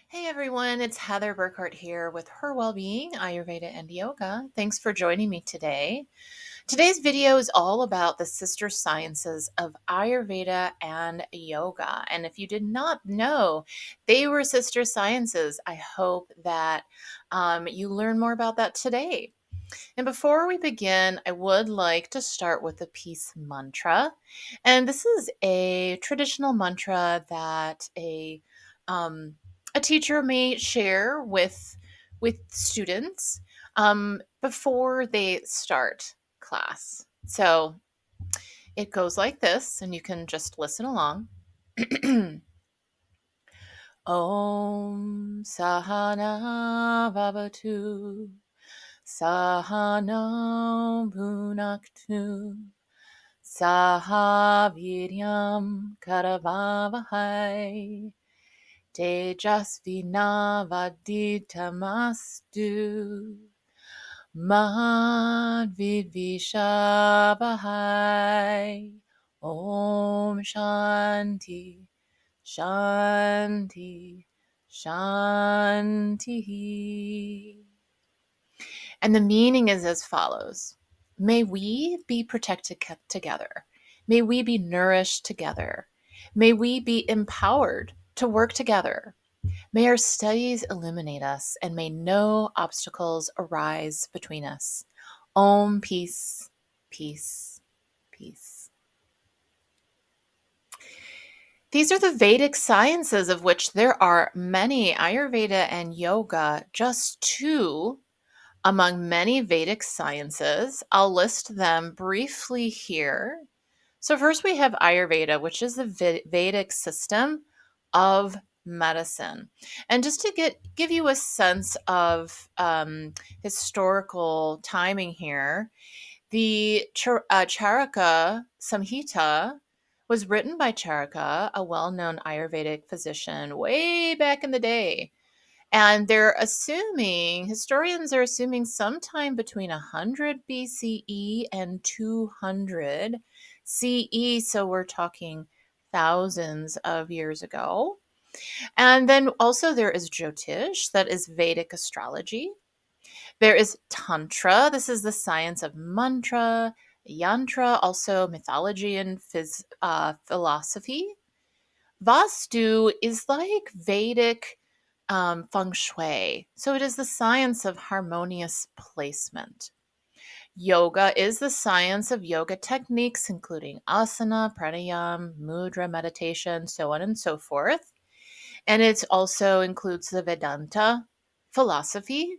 Hey everyone, it's Heather Burkhart here with Her Wellbeing, Ayurveda, and Yoga. Thanks for joining me today. Today's video is all about the sister sciences of Ayurveda and Yoga. And if you did not know they were sister sciences, I hope that you learn more about that today. And before we begin, I would like to start with the peace mantra. And this is a traditional mantra that um, a teacher may share with students before they start class. So it goes like this, and you can just listen along. Om Sahana Vavatu Sahana Bhunaktu Sahaviryam Karavavahai Tejasvinavaditamastu Madvidvishabhai Om Shanti Shanti Shanti. And the meaning is as follows. May we be protected together. May we be nourished together. May we be empowered to work together. May our studies illuminate us, and may no obstacles arise between us. Om, peace, peace, peace. These are the Vedic sciences, of which there are many. Ayurveda and Yoga, just two among many Vedic sciences. I'll list them briefly here. So, first we have Ayurveda, which is the Vedic system of medicine. And just to give you a sense of historical timing here, the Charaka Samhita was written by Charaka, a well known Ayurvedic physician, way back in the day. And historians are assuming sometime between 100 BCE and 200 CE. So we're talking thousands of years ago. And then also there is Jyotish, that is Vedic astrology. There is Tantra, this is the science of mantra, yantra, also mythology and philosophy. Vastu is like Vedic feng shui. So it is the science of harmonious placement. Yoga is the science of yoga techniques, including asana, pranayama, mudra, meditation, so on and so forth. And it also includes the Vedanta philosophy.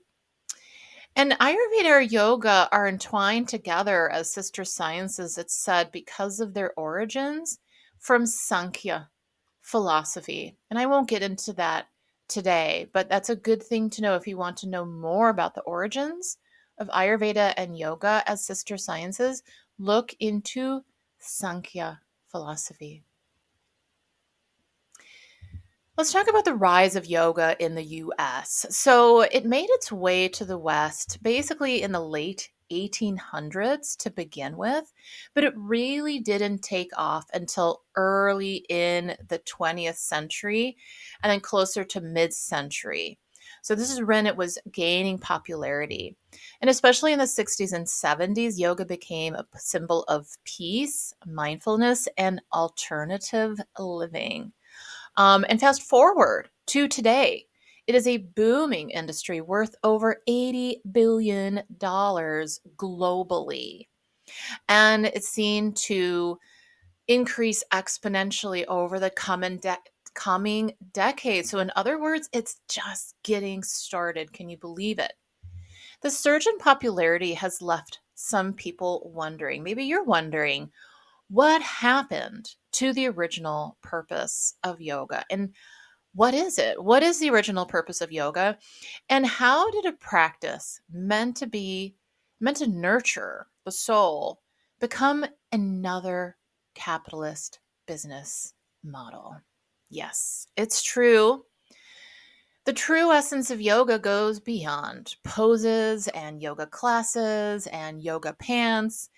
And Ayurveda or yoga are entwined together as sister sciences, it's said, because of their origins from Sankhya philosophy. And I won't get into that today, but that's a good thing to know if you want to know more about the origins of Ayurveda and yoga as sister sciences. Look into Sankhya philosophy. Let's talk about the rise of yoga in the US. So it made its way to the West basically in the late 1800s to begin with, but it really didn't take off until early in the 20th century and then closer to mid century. So this is when it was gaining popularity. And especially in the 60s and 70s, yoga became a symbol of peace, mindfulness, and alternative living. And fast forward to today, it is a booming industry worth over $80 billion globally. And it's seen to increase exponentially over the coming decades. So, in other words, it's just getting started. Can you believe it? The surge in popularity has left some people wondering. Maybe you're wondering what happened to the original purpose of yoga, and what is it? What is the original purpose of yoga? And how did a practice meant to nurture the soul become another capitalist business model? Yes, it's true. The true essence of yoga goes beyond poses and yoga classes and yoga pants.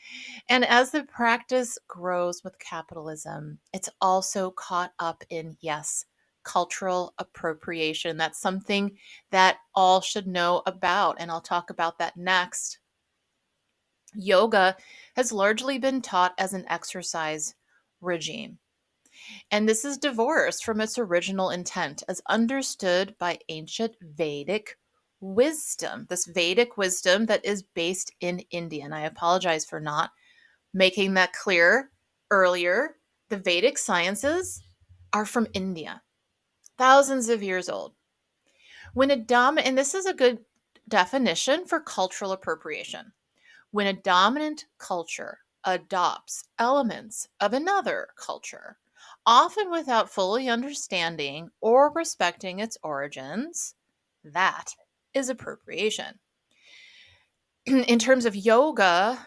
And as the practice grows with capitalism, it's also caught up in, yes, cultural appropriation. That's something that all should know about, and I'll talk about that next. Yoga has largely been taught as an exercise regime, and this is divorced from its original intent as understood by ancient Vedic wisdom. This Vedic wisdom that is based in India. And I apologize for not making that clear earlier. The Vedic sciences are from India, thousands of years old. And this is a good definition for cultural appropriation. When a dominant culture adopts elements of another culture, often without fully understanding or respecting its origins, that is appropriation. In terms of yoga,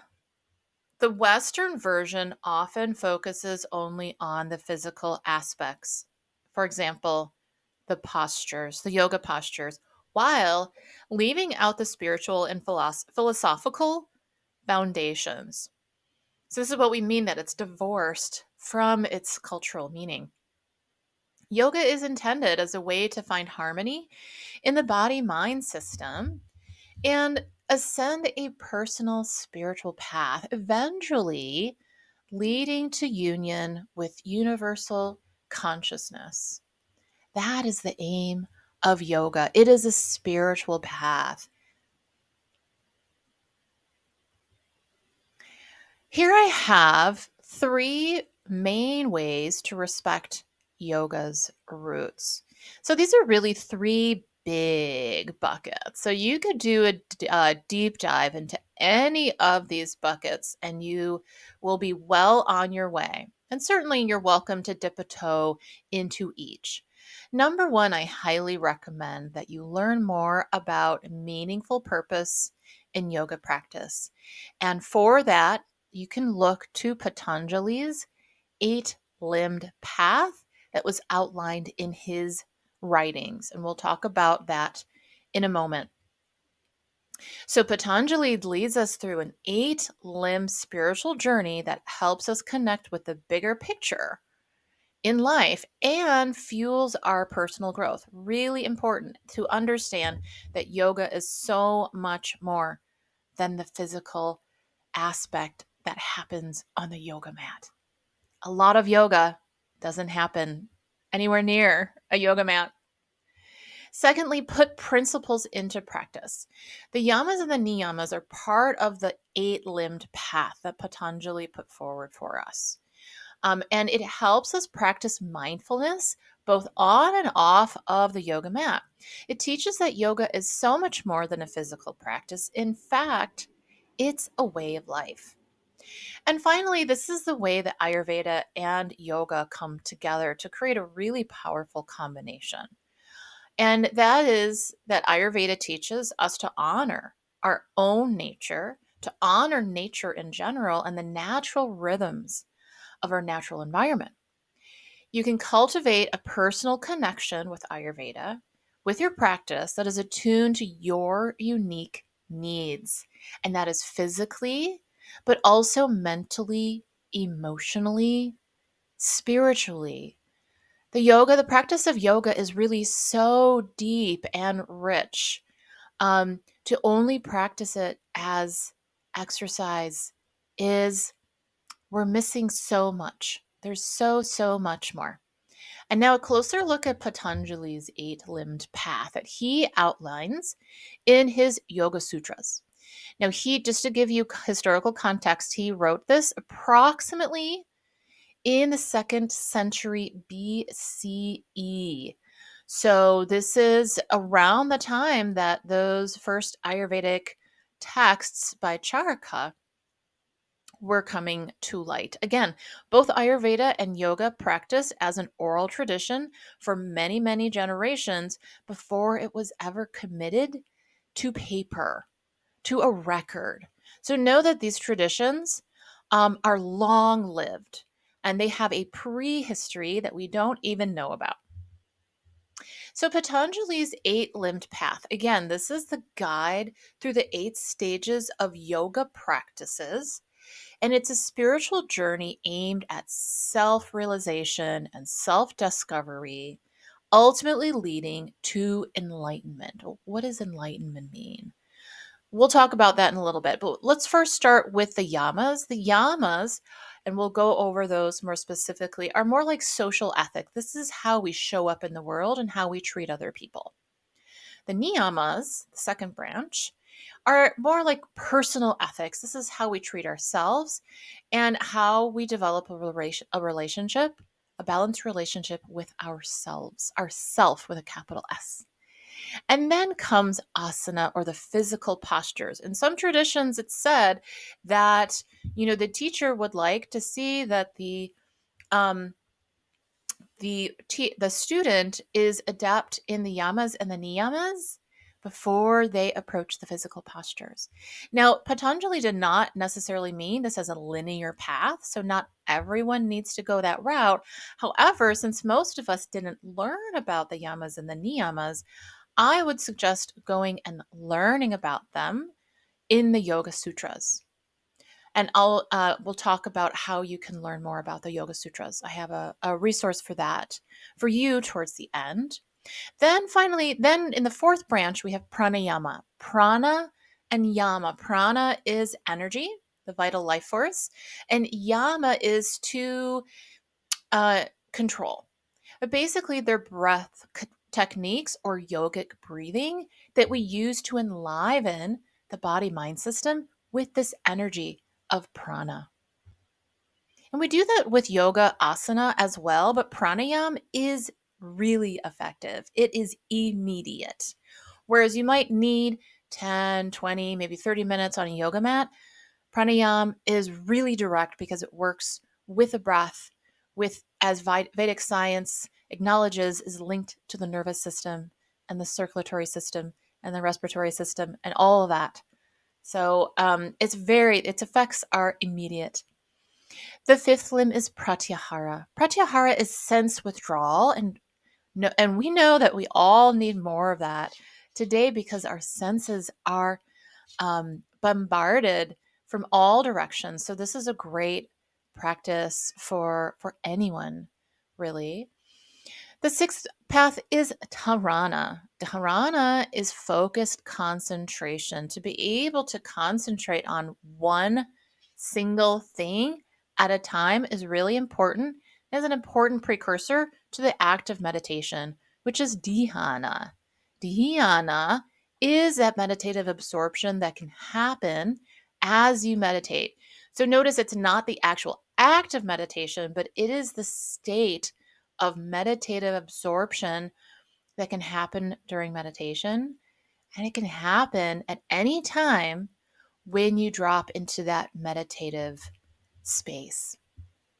the Western version often focuses only on the physical aspects. For example, the yoga postures, while leaving out the spiritual and philosophical foundations. So, this is what we mean that it's divorced from its cultural meaning. Yoga is intended as a way to find harmony in the body mind system and ascend a personal spiritual path, eventually leading to union with universal consciousness. That is the aim of yoga. It is a spiritual path. Here I have three main ways to respect yoga's roots. So these are really three big buckets. So you could do a deep dive into any of these buckets and you will be well on your way. And certainly you're welcome to dip a toe into each. Number one, I highly recommend that you learn more about meaningful purpose in yoga practice. And for that, you can look to Patanjali's eight-limbed path that was outlined in his writings. And we'll talk about that in a moment. So, Patanjali leads us through an eight-limb spiritual journey that helps us connect with the bigger picture in life and fuels our personal growth. Really important to understand that yoga is so much more than the physical aspect that happens on the yoga mat. A lot of yoga doesn't happen anywhere near a yoga mat. Secondly, put principles into practice. The yamas and the niyamas are part of the eight-limbed path that Patanjali put forward for us. And it helps us practice mindfulness both on and off of the yoga mat. It teaches that yoga is so much more than a physical practice. In fact, it's a way of life. And finally, this is the way that Ayurveda and yoga come together to create a really powerful combination. And that is that Ayurveda teaches us to honor our own nature, to honor nature in general, and the natural rhythms of our natural environment. You can cultivate a personal connection with Ayurveda with your practice that is attuned to your unique needs, and that is physically, but also mentally, emotionally, spiritually. The practice of yoga is really so deep and rich. To only practice it as exercise is we're missing so much. There's so much more. And now a closer look at Patanjali's eight-limbed path that he outlines in his Yoga Sutras. Now, just to give you historical context, he wrote this approximately in the 2nd century BCE. So this is around the time that those first Ayurvedic texts by Charaka were coming to light. Again, both Ayurveda and yoga practiced as an oral tradition for many, many generations before it was ever committed to paper, to a record. So know that these traditions are long lived and they have a prehistory that we don't even know about. So, Patanjali's eight-limbed path, again, this is the guide through the 8 stages of yoga practices. And it's a spiritual journey aimed at self realization and self discovery, ultimately leading to enlightenment. What does enlightenment mean? We'll talk about that in a little bit, but let's first start with the yamas. The yamas, and we'll go over those more specifically, are more like social ethic. This is how we show up in the world and how we treat other people. The niyamas, the second branch, are more like personal ethics. This is how we treat ourselves and how we develop a relationship, a balanced relationship with ourselves, ourself with a capital S. And then comes asana, or the physical postures. In some traditions, it's said that, the teacher would like to see that um, the student is adept in the yamas and the niyamas before they approach the physical postures. Now, Patanjali did not necessarily mean this as a linear path, so not everyone needs to go that route. However, since most of us didn't learn about the yamas and the niyamas, I would suggest going and learning about them in the Yoga Sutras. And we'll talk about how you can learn more about the Yoga Sutras. I have a resource for that for you towards the end. Then finally, then in the fourth branch, we have pranayama. Prana and yama. Prana is energy, the vital life force, and yama is to control. But basically, they're breath techniques or yogic breathing that we use to enliven the body mind system with this energy of prana. And we do that with yoga asana as well, but pranayama is really effective. It is immediate. Whereas you might need 10, 20, maybe 30 minutes on a yoga mat, pranayama is really direct because it works with the breath, with, as Vedic science acknowledges, is linked to the nervous system and the circulatory system and the respiratory system and all of that. So its effects are immediate. The fifth limb is pratyahara. Pratyahara is sense withdrawal, and we know that we all need more of that today because our senses are bombarded from all directions. So this is a great practice for anyone, really. The sixth path is dharana. Dharana is focused concentration. To be able to concentrate on one single thing at a time is really important. It is an important precursor to the act of meditation, which is dhyana. Dhyana is that meditative absorption that can happen as you meditate. So notice it's not the actual act of meditation, but it is the state of meditative absorption that can happen during meditation. And it can happen at any time when you drop into that meditative space.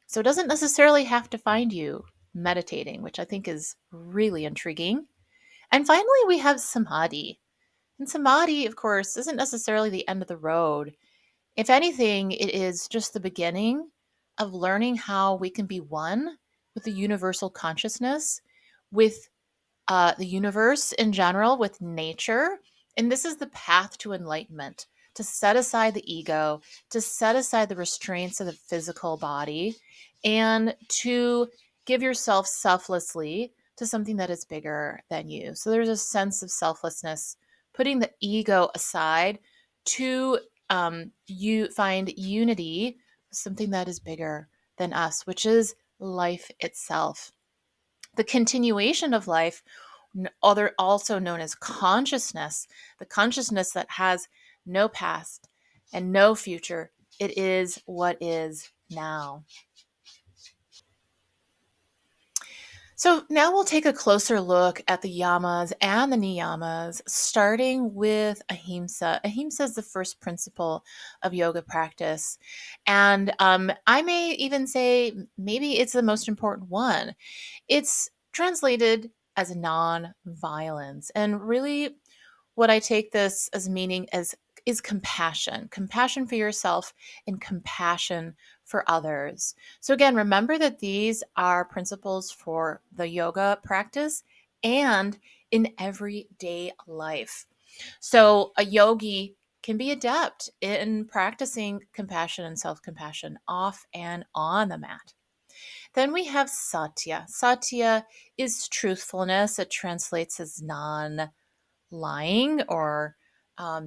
So it doesn't necessarily have to find you meditating, which I think is really intriguing. And finally, we have samadhi. And samadhi, of course, isn't necessarily the end of the road. If anything, it is just the beginning of learning how we can be one with the universal consciousness, with the universe in general, with nature. And this is the path to enlightenment, to set aside the ego, to set aside the restraints of the physical body, and to give yourself selflessly to something that is bigger than you. So there's a sense of selflessness, putting the ego aside to you find unity, something that is bigger than us, which is life itself. The continuation of life, also known as consciousness, the consciousness that has no past and no future. It is what is now. So now we'll take a closer look at the yamas and the niyamas, starting with ahimsa. Ahimsa is the first principle of yoga practice. And I may even say maybe it's the most important one. It's translated as non-violence. And really, what I take this as meaning as is compassion, compassion for yourself and compassion for others. So again, remember that these are principles for the yoga practice and in everyday life. So a yogi can be adept in practicing compassion and self-compassion off and on the mat. Then we have satya. Satya is truthfulness. It translates as non-lying or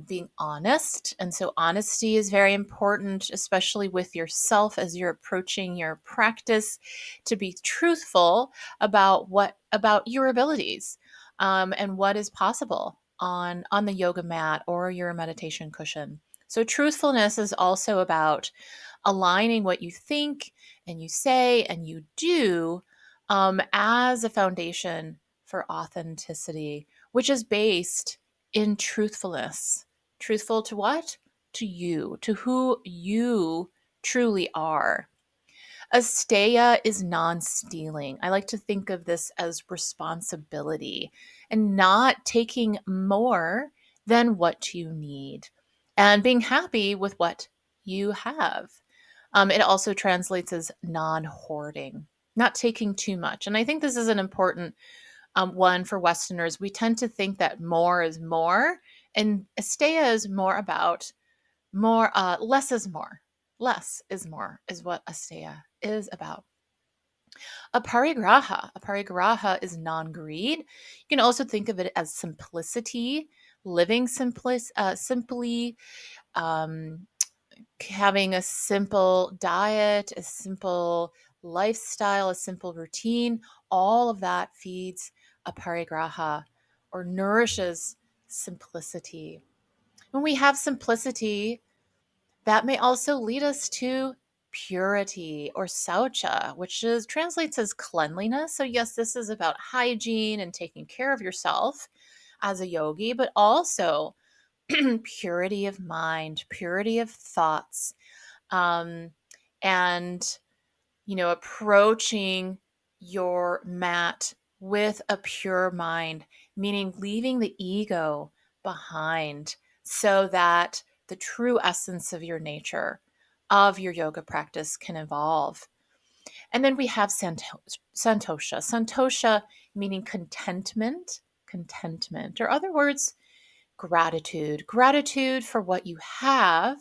being honest. And so honesty is very important, especially with yourself as you're approaching your practice, to be truthful about your abilities and what is possible on the yoga mat or your meditation cushion. So truthfulness is also about aligning what you think and you say and you do as a foundation for authenticity, which is based in truthfulness. Truthful to what? To you, to who you truly are. Asteya is non stealing. I like to think of this as responsibility and not taking more than what you need and being happy with what you have. It also translates as non hoarding, not taking too much. And I think this is an important one for Westerners. We tend to think that more is more, and Asteya is more about more, less is more. Less is more, is what Asteya is about. Aparigraha is non-greed. You can also think of it as simplicity, living simply, um, having a simple diet, a simple lifestyle, a simple routine. All of that feeds aparigraha or nourishes simplicity. When we have simplicity, that may also lead us to purity or saucha, which is translates as cleanliness. So yes, this is about hygiene and taking care of yourself as a yogi, but also purity of mind, purity of thoughts, um, and approaching your mat with a pure mind, meaning leaving the ego behind so that the true essence of your nature, of your yoga practice can evolve. And then we have santosha. Santosha meaning contentment, or other words, gratitude for what you have,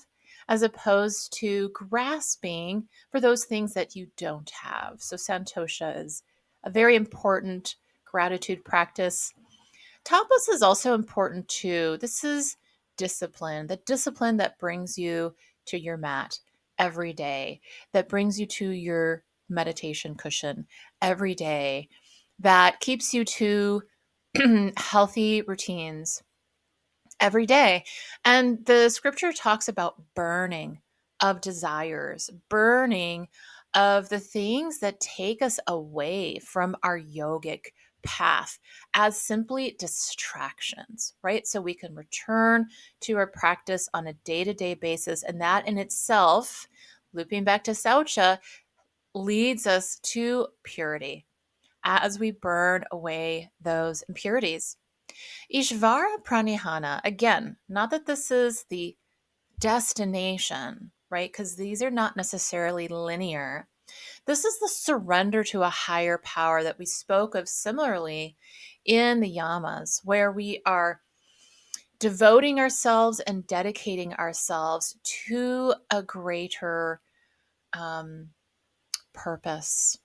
as opposed to grasping for those things that you don't have. So, Santosha is a very important gratitude practice. Tapas is also important too. This is discipline, the discipline that brings you to your mat every day, that brings you to your meditation cushion every day, that keeps you to healthy routines every day. And the scripture talks about burning of desires, burning of the things that take us away from our yogic path as simply distractions, right? So we can return to our practice on a day to day basis. And that in itself, looping back to Saucha, leads us to purity as we burn away those impurities. Ishvara Pranihana, again, not that this is the destination, right? Because these are not necessarily linear. This is the surrender to a higher power that we spoke of similarly in the yamas, where we are devoting ourselves and dedicating ourselves to a greater um, purpose.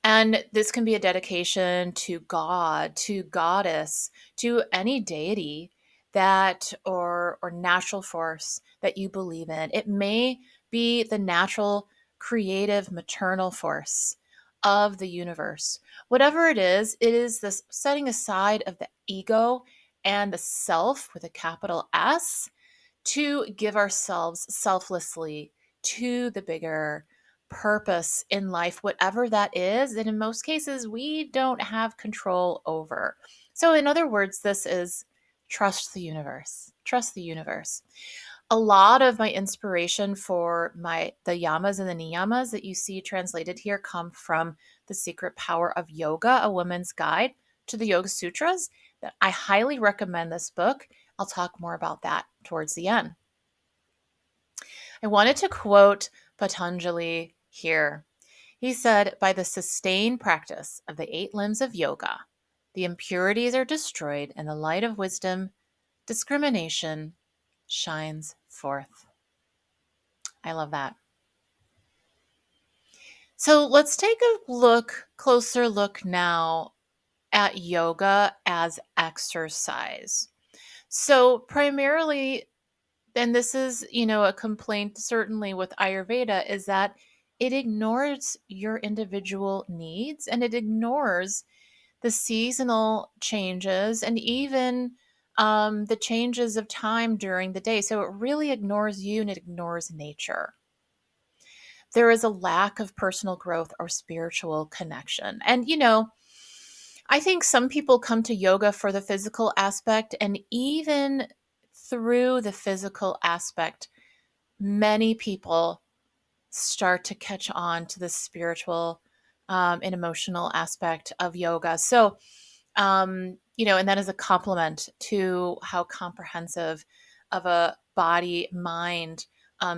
And this can be a dedication to God, to goddess, to any deity that or natural force that you believe in. It may be the natural, creative, maternal force of the universe. Whatever it is this setting aside of the ego and the self with a capital S to give ourselves selflessly to the bigger purpose in life, whatever that is. And in most cases, we don't have control over. So, in other words, this is trust the universe. Trust the universe. A lot of my inspiration for the yamas and the niyamas that you see translated here come from The Secret Power of Yoga, a woman's guide to the Yoga Sutras. That I highly recommend this book. I'll talk more about that towards the end. I wanted to quote Patanjali here. He said, "By the sustained practice of the 8 limbs of yoga, the impurities are destroyed and the light of wisdom, discrimination shines forth." I love that. So let's take a closer look now at yoga as exercise. So primarily, and this is, a complaint certainly with Ayurveda, is that it ignores your individual needs and it ignores the seasonal changes and even the changes of time during the day. So it really ignores you and it ignores nature. There is a lack of personal growth or spiritual connection. And, I think some people come to yoga for the physical aspect, and even through the physical aspect, many people start to catch on to the spiritual and emotional aspect of yoga. So, and that is a complement to how comprehensive of a body mind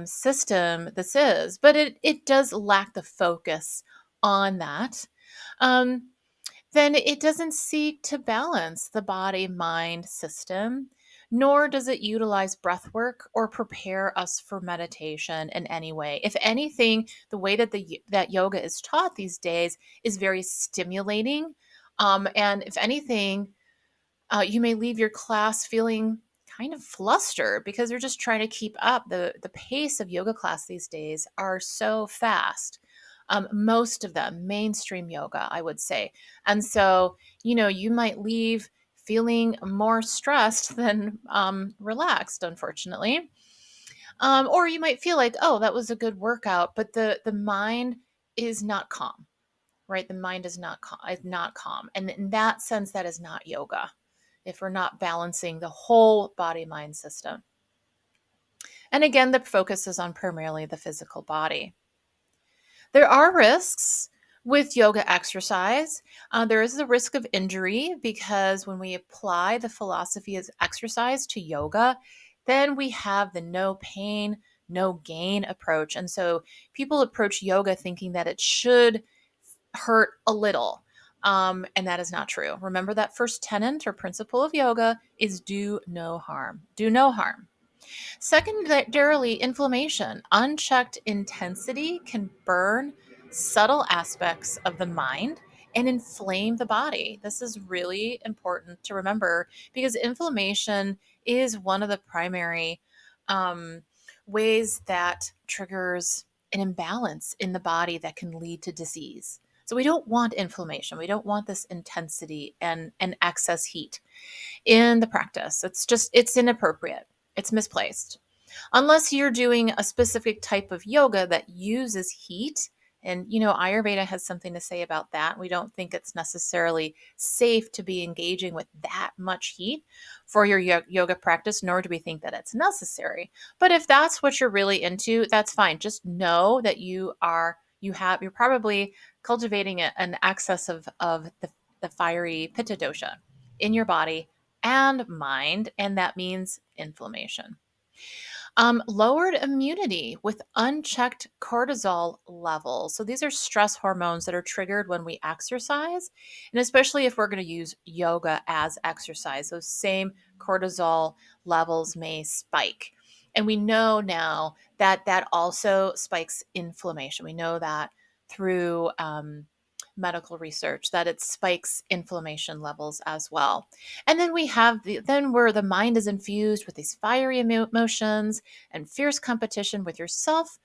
system this is. But it does lack the focus on that. Um, then it doesn't seek to balance the body mind system, nor does it utilize breath work or prepare us for meditation in any way. If anything, the way that yoga is taught these days is very stimulating. And if anything, you may leave your class feeling kind of flustered because you're just trying to keep up. The pace of yoga class these days are so fast. Most of them, mainstream yoga, I would say. And so, you might leave feeling more stressed than relaxed, unfortunately. Or you might feel like, oh, that was a good workout, but the mind is not calm, right? The mind is not calm. And in that sense, that is not yoga if we're not balancing the whole body mind system. And again, the focus is on primarily the physical body. There are risks with yoga exercise. There is the risk of injury because when we apply the philosophy of exercise to yoga, then we have the no pain, no gain approach. And so people approach yoga thinking that it should hurt a little. And that is not true. Remember that first tenet or principle of yoga is do no harm. Do no harm. Secondarily, inflammation. Unchecked intensity can burn subtle aspects of the mind and inflame the body. This is really important to remember because inflammation is one of the primary um, ways that triggers an imbalance in the body that can lead to disease. So we don't want inflammation. We don't want this intensity and excess heat in the practice. It's inappropriate. It's misplaced. Unless you're doing a specific type of yoga that uses heat. And, Ayurveda has something to say about that. We don't think it's necessarily safe to be engaging with that much heat for your yoga practice, nor do we think that it's necessary. But if that's what you're really into, that's fine. Just know that you're probably cultivating an excess of the fiery pitta dosha in your body and mind, and that means inflammation. Lowered immunity with unchecked cortisol levels. So these are stress hormones that are triggered when we exercise, and especially if we're going to use yoga as exercise, those same cortisol levels may spike. And we know now that that also spikes inflammation. We know that through medical research that it spikes inflammation levels as well. And then we have then where the mind is infused with these fiery emotions and fierce competition with yourself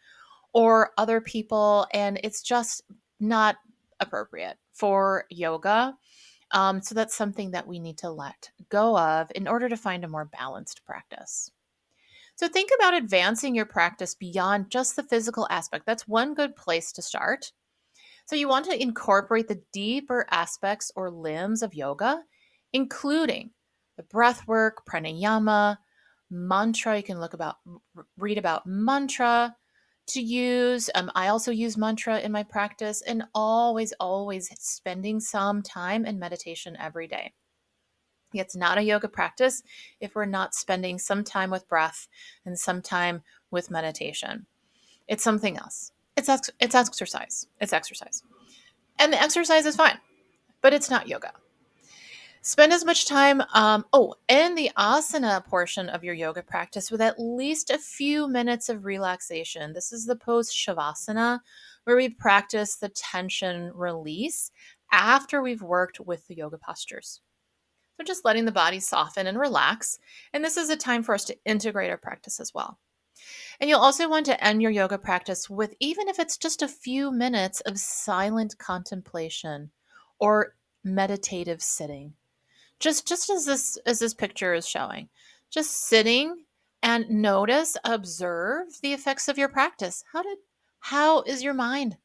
or other people, and it's just not appropriate for yoga. So that's something that we need to let go of in order to find a more balanced practice. So think about advancing your practice beyond just the physical aspect. That's one good place to start. So you want to incorporate the deeper aspects or limbs of yoga, including the breath work, pranayama, mantra. You can read about mantra to use. I also use mantra in my practice, and always spending some time in meditation every day. It's not a yoga practice if we're not spending some time with breath and some time with meditation. It's something else. It's exercise. It's exercise. And the exercise is fine, but it's not yoga. Spend as much time, in the asana portion of your yoga practice with at least a few minutes of relaxation. This is the post shavasana, where we practice the tension release after we've worked with the yoga postures. So just letting the body soften and relax. And this is a time for us to integrate our practice as well. And you'll also want to end your yoga practice with, even if it's just a few minutes of silent contemplation or meditative sitting. Just as this picture is showing. Just sitting and notice, observe the effects of your practice. How is your mind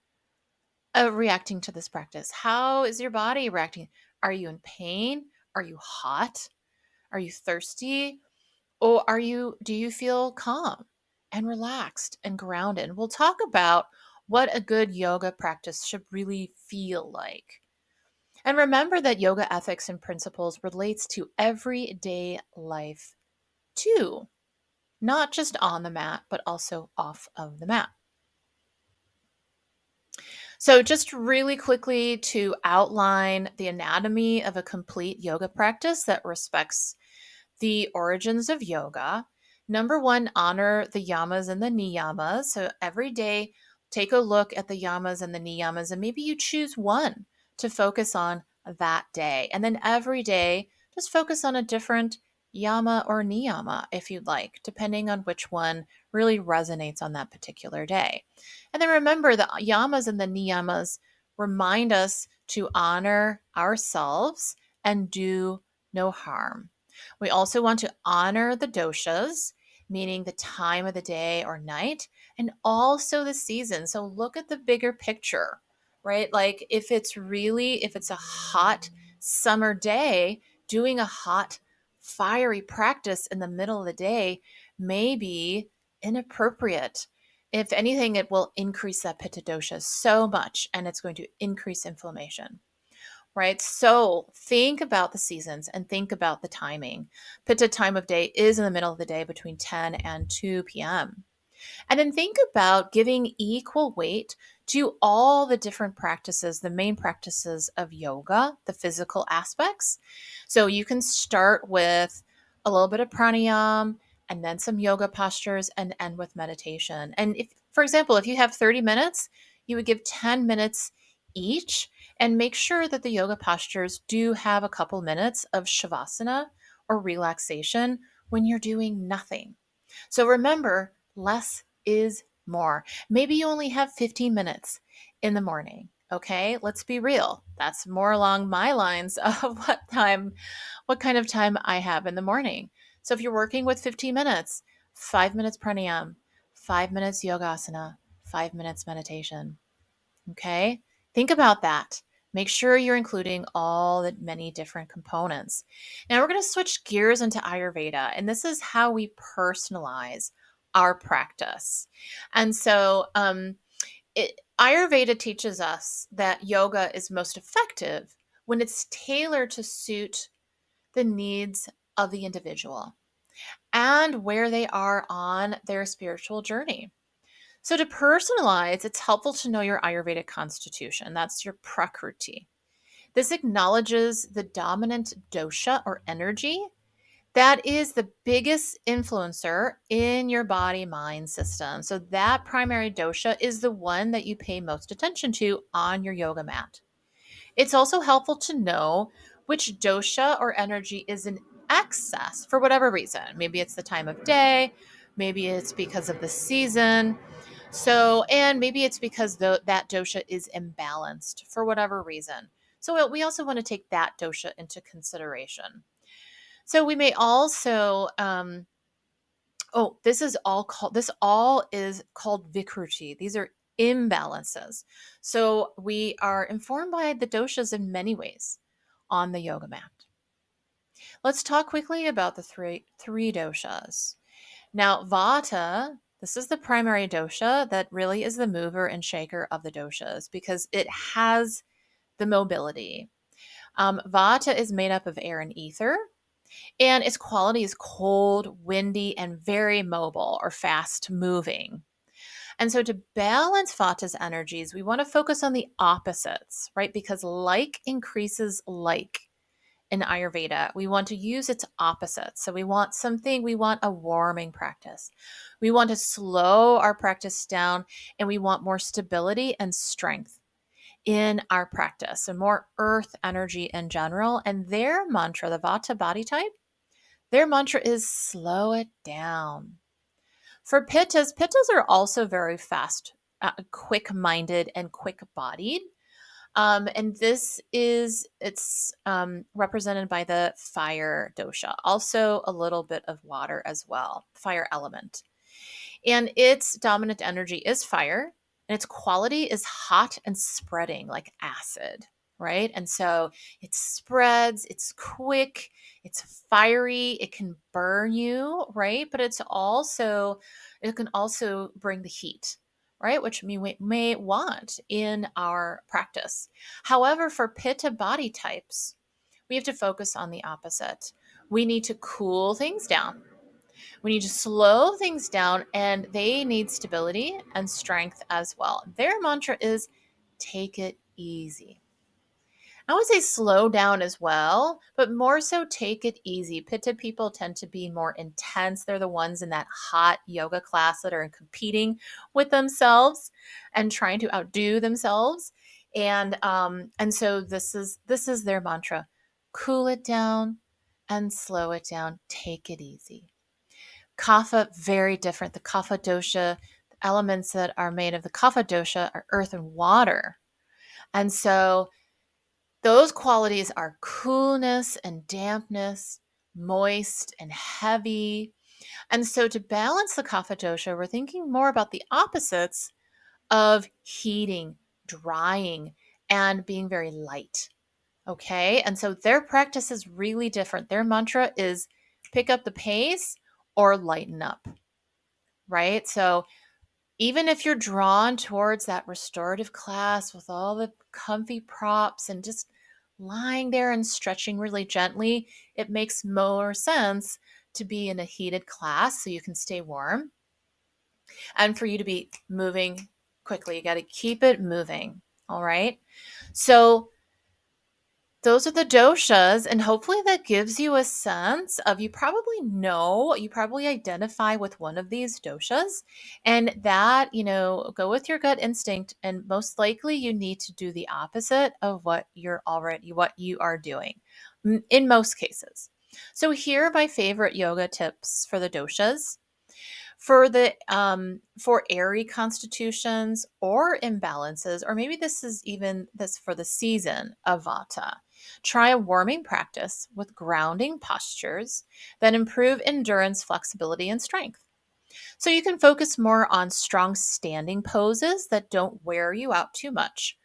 reacting to this practice? How is your body reacting? Are you in pain? Are you hot? Are you thirsty? Or do you feel calm and relaxed and grounded? We'll talk about what a good yoga practice should really feel like. And remember that yoga ethics and principles relates to everyday life too, not just on the mat, but also off of the mat. So, just really quickly to outline the anatomy of a complete yoga practice that respects the origins of yoga. Number one, honor the yamas and the niyamas. So every day, take a look at the yamas and the niyamas, and maybe you choose one to focus on that day. And then every day, just focus on a different yama or niyama if you'd like, depending on which one really resonates on that particular day. And then remember, the yamas and the niyamas remind us to honor ourselves and do no harm. We also want to honor the doshas, meaning the time of the day or night, and also the season. So look at the bigger picture, right? Like if it's a hot summer day, doing a hot, fiery practice in the middle of the day may be inappropriate. If anything, it will increase that pitta dosha so much, and it's going to increase inflammation. Right. So think about the seasons and think about the timing. Pitta time of day is in the middle of the day between 10 and 2 p.m. And then think about giving equal weight to all the different practices, the main practices of yoga, the physical aspects. So you can start with a little bit of pranayam and then some yoga postures and end with meditation. And if, for example, if you have 30 minutes, you would give 10 minutes each and make sure that the yoga postures do have a couple minutes of shavasana or relaxation when you're doing nothing. So remember, less is more. Maybe you only have 15 minutes in the morning. Okay, let's be real. That's more along my lines of what kind of time I have in the morning. So if you're working with 15 minutes, 5 minutes pranayam, 5 minutes yogasana, 5 minutes meditation. Okay, think about that. Make sure you're including all the many different components. Now we're going to switch gears into Ayurveda, and this is how we personalize our practice. And so, Ayurveda teaches us that yoga is most effective when it's tailored to suit the needs of the individual and where they are on their spiritual journey. So, to personalize, it's helpful to know your Ayurvedic constitution. That's your prakriti. This acknowledges the dominant dosha or energy that is the biggest influencer in your body mind system. So, that primary dosha is the one that you pay most attention to on your yoga mat. It's also helpful to know which dosha or energy is in excess for whatever reason. Maybe it's the time of day, maybe it's because of the season. So, and maybe it's because that dosha is imbalanced for whatever reason. So, we also want to take that dosha into consideration. So, we may also, this all is called vikruti. These are imbalances. So, we are informed by the doshas in many ways on the yoga mat. Let's talk quickly about the three doshas. Now, vata, this is the primary dosha that really is the mover and shaker of the doshas because it has the mobility. Vata is made up of air and ether, and its quality is cold, windy, and very mobile or fast moving. And so, to balance Vata's energies, we want to focus on the opposites, right? Because like increases like. in Ayurveda, we want to use its opposite. So we want a warming practice. We want to slow our practice down, and we want more stability and strength in our practice and more earth energy in general. And their mantra, the Vata body type, their mantra is slow it down. For pittas, pittas are also very fast, quick minded, and quick bodied. And this is it's represented by the fire dosha, also a little bit of water as well, fire element. And its dominant energy is fire, and its quality is hot and spreading like acid, right? And so it spreads, it's quick, it's fiery, it can burn you, right? But it can also bring the heat, right? Which we may want in our practice. However, for pitta body types, we have to focus on the opposite. We need to cool things down. We need to slow things down, and they need stability and strength as well. Their mantra is take it easy. I would say slow down as well, but more so take it easy. Pitta people tend to be more intense. They're the ones in that hot yoga class that are competing with themselves and trying to outdo themselves. And so this is their mantra. Cool it down and slow it down. Take it easy. Kapha, very different. The Kapha dosha, the elements that are made of the Kapha dosha are earth and water. And so those qualities are coolness and dampness, moist and heavy. And so to balance the Kapha dosha, we're thinking more about the opposites of heating, drying, and being very light. Okay. And so their practice is really different. Their mantra is pick up the pace or lighten up, right? So even if you're drawn towards that restorative class with all the comfy props and just lying there and stretching really gently, it makes more sense to be in a heated class so you can stay warm and for you to be moving quickly. You got to keep it moving. All right. So those are the doshas, and hopefully that gives you a sense of you probably identify with one of these doshas, and that, go with your gut instinct, and most likely you need to do the opposite of what you are doing in most cases. So here are my favorite yoga tips for the doshas. For airy constitutions or imbalances, or maybe this is even this for the season of Vata. Try a warming practice with grounding postures that improve endurance, flexibility, and strength. So you can focus more on strong standing poses that don't wear you out too much.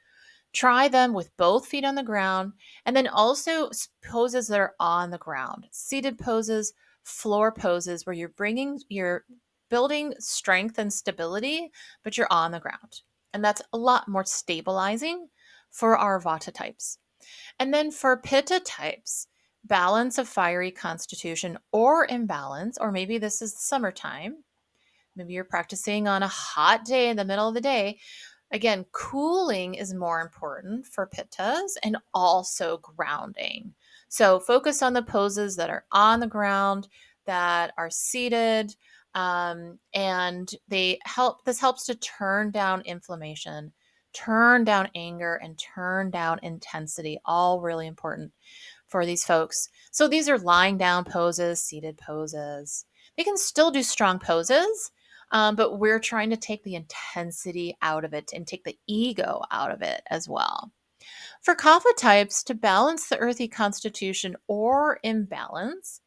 Try them with both feet on the ground, and then also poses that are on the ground. Seated poses, floor poses where you're building strength and stability, but you're on the ground. And that's a lot more stabilizing for our Vata types. And then for Pitta types, balance of fiery constitution or imbalance, or maybe this is summertime. Maybe you're practicing on a hot day in the middle of the day. Again, cooling is more important for pittas and also grounding. So focus on the poses that are on the ground, that are seated, and this helps to turn down inflammation, turn down anger, and turn down intensity. All really important for these folks. So these are lying down poses, seated poses. They can still do strong poses, but we're trying to take the intensity out of it and take the ego out of it as well. For kapha types, to balance the earthy constitution or imbalance,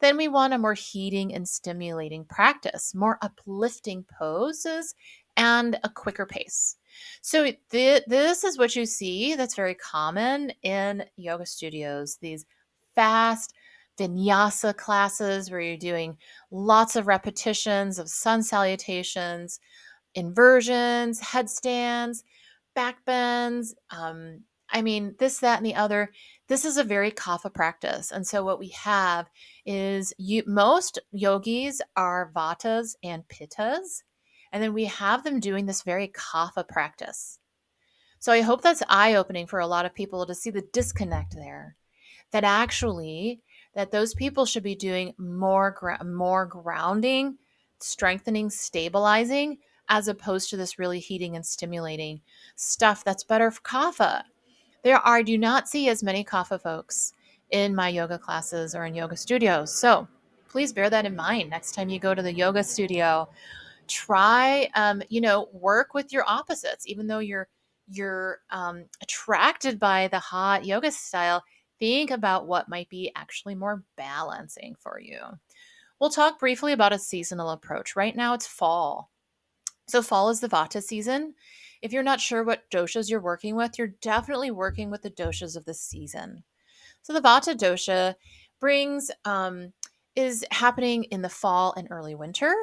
then we want a more heating and stimulating practice, more uplifting poses, and a quicker pace. So this is what you see that's very common in yoga studios, these fast vinyasa classes where you're doing lots of repetitions of sun salutations, inversions, headstands, back bends. This, that, and the other. This is a very kapha practice. And so what we have is most yogis are vatas and pittas. And then we have them doing this very kapha practice. So I hope that's eye-opening for a lot of people to see the disconnect there. that actually that those people should be doing more grounding, strengthening, stabilizing, as opposed to this really heating and stimulating stuff that's better for kapha. I do not see as many kapha folks in my yoga classes or in yoga studios. So please bear that in mind next time you go to the yoga studio. Try, work with your opposites. Even though you're attracted by the hot yoga style, think about what might be actually more balancing for you. We'll talk briefly about a seasonal approach. Right now it's fall. So fall is the vata season. If you're not sure what doshas you're working with, you're definitely working with the doshas of the season. So the vata dosha brings is happening in the fall and early winter,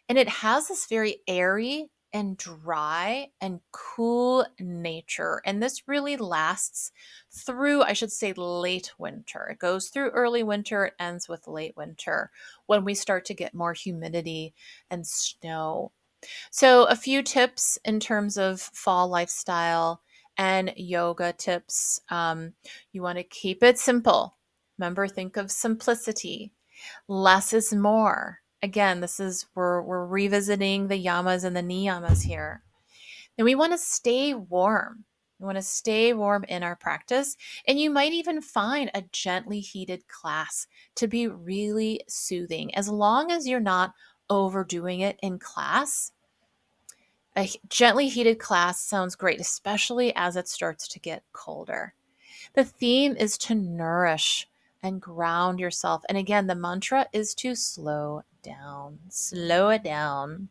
and it has this very airy and dry and cool nature. And this really lasts through, I should say, late winter. It goes through early winter, it ends with late winter when we start to get more humidity and snow. So, a few tips in terms of fall lifestyle and yoga tips. You want to keep it simple. Remember, think of simplicity. Less is more. Again, this is we're revisiting the yamas and the niyamas here. And we want to stay warm. We want to stay warm in our practice. And you might even find a gently heated class to be really soothing. As long as you're not overdoing it in class, a gently heated class sounds great, especially as it starts to get colder. The theme is to nourish and ground yourself. And again, the mantra is to slow down. Slow it down.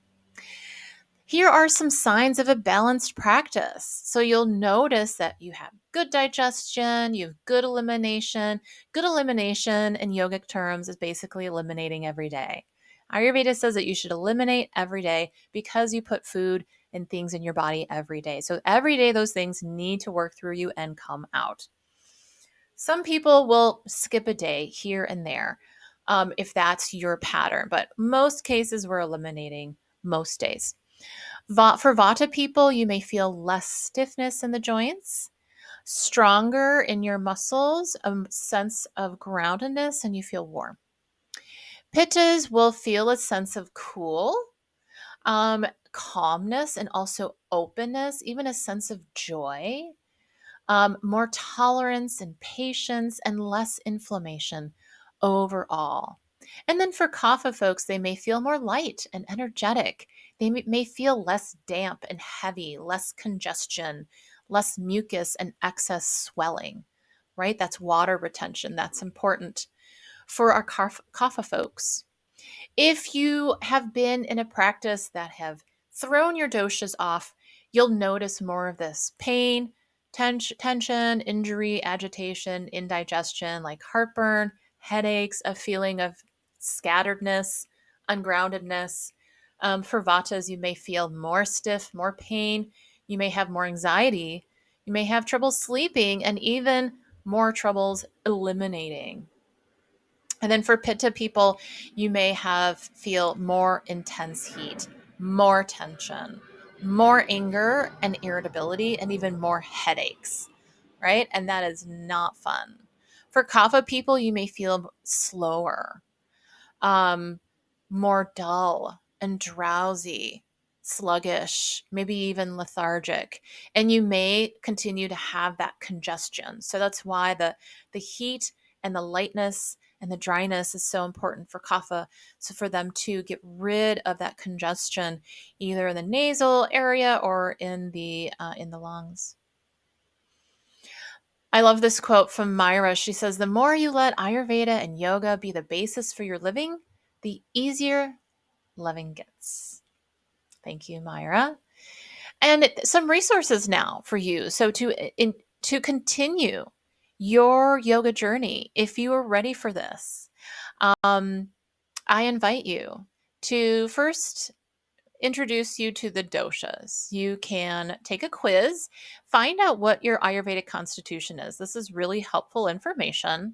Here are some signs of a balanced practice. So you'll notice that you have good digestion, you have good elimination. Good elimination in yogic terms is basically eliminating every day. Ayurveda says that you should eliminate every day because you put food and things in your body every day. So every day, those things need to work through you and come out. Some people will skip a day here and there if that's your pattern, but most cases we're eliminating most days. For Vata people, you may feel less stiffness in the joints, stronger in your muscles, a sense of groundedness, and you feel warm. Pittas will feel a sense of cool, calmness, and also openness, even a sense of joy, more tolerance and patience, and less inflammation overall. And then for kapha folks, they may feel more light and energetic. They may feel less damp and heavy, less congestion, less mucus and excess swelling, right? That's water retention. That's important for our kapha folks. If you have been in a practice that have thrown your doshas off, you'll notice more of this pain, tension, injury, agitation, indigestion, like heartburn, headaches, a feeling of scatteredness, ungroundedness. For vatas, you may feel more stiff, more pain. You may have more anxiety. You may have trouble sleeping and even more troubles eliminating. And then for pitta people, you may feel more intense heat, more tension, more anger and irritability, and even more headaches, right? And that is not fun. For kapha people, you may feel slower, um, more dull and drowsy, sluggish, maybe even lethargic. And you may continue to have that congestion. So that's why the heat and the lightness and the dryness is so important for kapha. So for them to get rid of that congestion, either in the nasal area or in the lungs. I love this quote from Myra. She says, "The more you let Ayurveda and yoga be the basis for your living, the easier loving gets." Thank you, Myra. And some resources now for you. So to continue your yoga journey, if you are ready for this, um, I invite you to first introduce you to the doshas. You can take a quiz, find out what your Ayurvedic constitution is. This is really helpful information.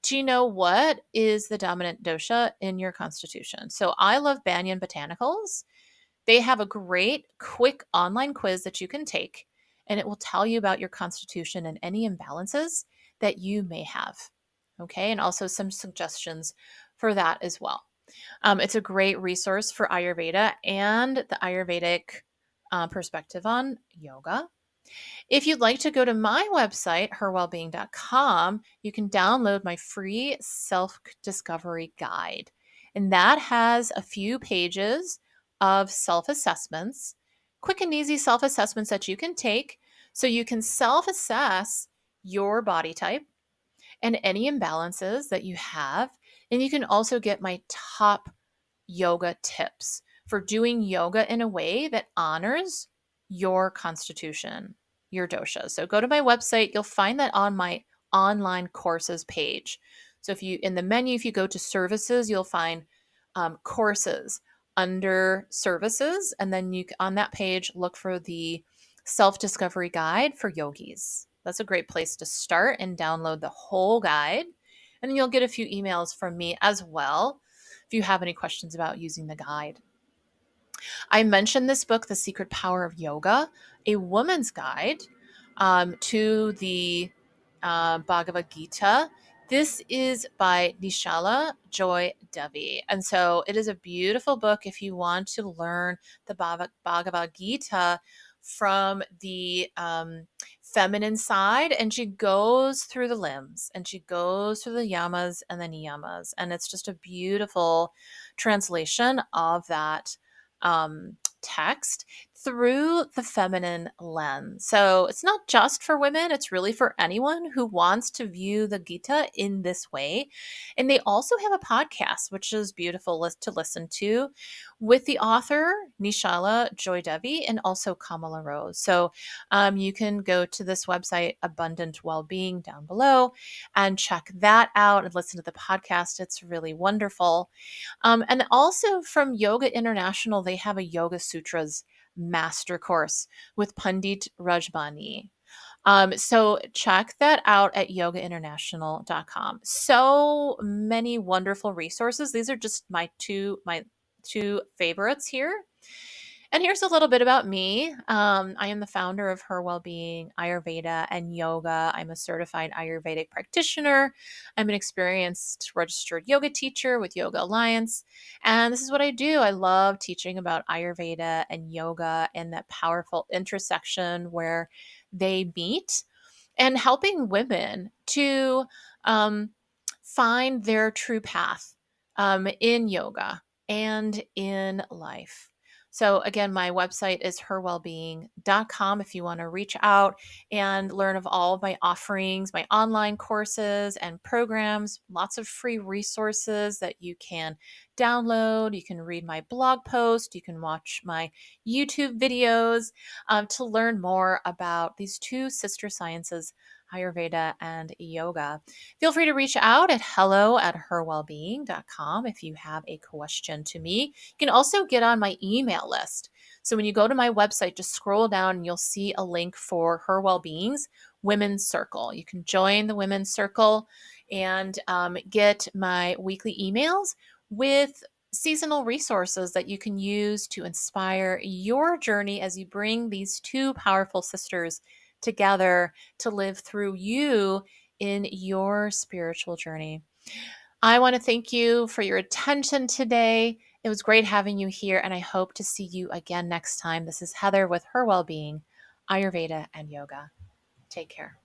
Do you know what is the dominant dosha in your constitution? So I love Banyan Botanicals. They have a great, quick online quiz that you can take, and it will tell you about your constitution and any imbalances that you may have. Okay. And also some suggestions for that as well. It's a great resource for Ayurveda and the Ayurvedic perspective on yoga. If you'd like to go to my website, herwellbeing.com, you can download my free self discovery guide. And that has a few pages of self assessments, quick and easy self assessments that you can take so you can self assess your body type and any imbalances that you have. And you can also get my top yoga tips for doing yoga in a way that honors your constitution, your dosha. So go to my website, you'll find that on my online courses page. So if you in the menu, if you go to services, you'll find courses under services, and then you on that page look for the self-discovery guide for yogis. That's a great place to start and download the whole guide. And then you'll get a few emails from me as well if you have any questions about using the guide. I mentioned this book, The Secret Power of Yoga, a woman's guide to the Bhagavad Gita. This is by Nishala Joy Devi. And so it is a beautiful book if you want to learn the Bhagavad Gita from the feminine side. And she goes through the limbs and she goes through the yamas and the niyamas. And it's just a beautiful translation of that text through the feminine lens. So it's not just for women, it's really for anyone who wants to view the Gita in this way. And they also have a podcast, which is beautiful to listen to, with the author, Nishala Joy Devi, and also Kamala Rose. So you can go to this website, Abundant Wellbeing, down below, and check that out and listen to the podcast. It's really wonderful. And also from Yoga International, they have a Yoga Sutras master course with Pandit Rajbani. So check that out at yogainternational.com. So many wonderful resources. These are just my two favorites here. And here's a little bit about me. I am the founder of Her Wellbeing, Ayurveda, and Yoga. I'm a certified Ayurvedic practitioner. I'm an experienced registered yoga teacher with Yoga Alliance. And this is what I do. I love teaching about Ayurveda and yoga and that powerful intersection where they meet and helping women to um, find their true path in yoga and in life. So, again, my website is herwellbeing.com if you want to reach out and learn of all of my offerings, my online courses and programs, lots of free resources that you can download. You can read my blog post, you can watch my YouTube videos to learn more about these two sister sciences, Ayurveda and yoga. Feel free to reach out at hello@herwellbeing.com if you have a question to me. You can also get on my email list. So when you go to my website, just scroll down and you'll see a link for Her Wellbeing's Women's Circle. You can join the Women's Circle and get my weekly emails with seasonal resources that you can use to inspire your journey as you bring these two powerful sisters together to live through you in your spiritual journey. I want to thank you for your attention today. It was great having you here, and I hope to see you again next time. This is Heather with Her Wellbeing, Ayurveda, and Yoga. Take care.